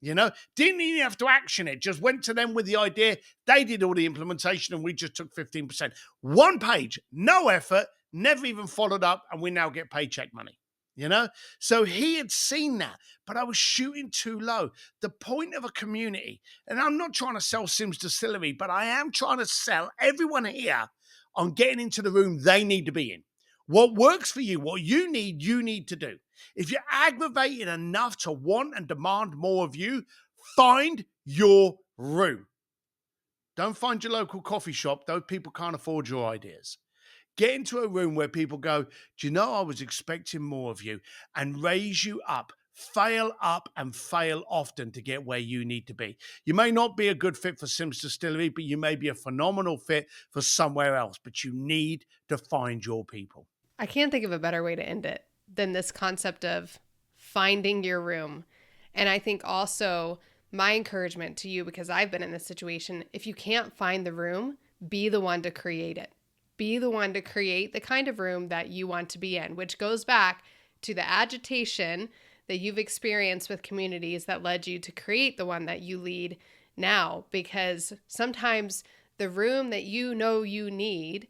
S2: Didn't even have to action it, just went to them with the idea. They did all the implementation and we just took 15%. One page, no effort, never even followed up, and we now get paycheck money. So he had seen that, but I was shooting too low. The point of a community, and I'm not trying to sell Sims Distillery, but I am trying to sell everyone here on getting into the room they need to be in. What works for you, what you need to do. If you're aggravated enough to want and demand more of you, find your room. Don't find your local coffee shop. Those people can't afford your ideas. Get into a room where people go, do you know I was expecting more of you, and raise you up. Fail up and fail often to get where you need to be. You may not be a good fit for Sims Distillery, but you may be a phenomenal fit for somewhere else. But you need to find your people.
S1: I can't think of a better way to end it than this concept of finding your room. And I think also my encouragement to you, because I've been in this situation, if you can't find the room, be the one to create it. Be the one to create the kind of room that you want to be in, which goes back to the agitation that you've experienced with communities that led you to create the one that you lead now. Because sometimes the room that you know you need,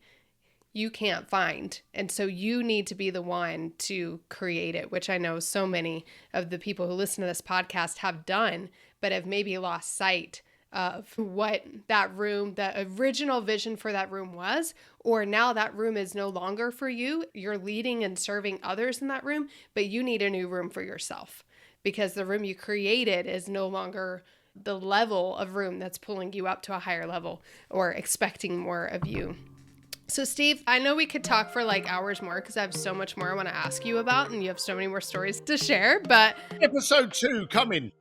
S1: you can't find. And so you need to be the one to create it, which I know so many of the people who listen to this podcast have done, but have maybe lost sight of what that room, the original vision for that room was, or now that room is no longer for you. You're leading and serving others in that room, but you need a new room for yourself because the room you created is no longer the level of room that's pulling you up to a higher level or expecting more of you. So Steve, I know we could talk for like hours more because I have so much more I want to ask you about and you have so many more stories to share, but
S2: Episode 2 coming.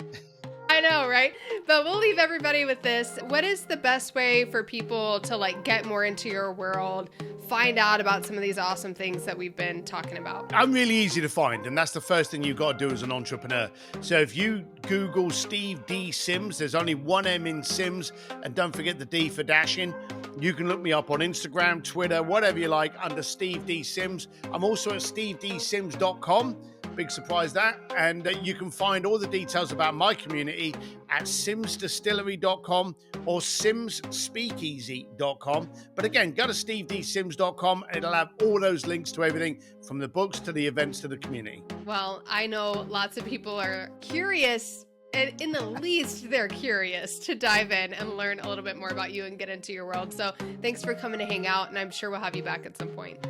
S1: I know, right? But we'll leave everybody with this. What is the best way for people to like get more into your world, find out about some of these awesome things that we've been talking about?
S2: I'm really easy to find, and that's the first thing you've got to do as an entrepreneur. So if you Google Steve D. Sims, there's only one M in Sims, and don't forget the D for dashing. You can look me up on Instagram, Twitter, whatever you like, under Steve D. Sims. I'm also at stevedsims.com. Big surprise that. And you can find all the details about my community at simsdistillery.com or simsspeakeasy.com. But again, go to stevedsims.com and it'll have all those links to everything from the books to the events to the community.
S1: Well, I know lots of people are curious, and in the least, they're curious to dive in and learn a little bit more about you and get into your world. So thanks for coming to hang out, and I'm sure we'll have you back at some point.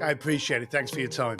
S2: I appreciate it. Thanks for your time.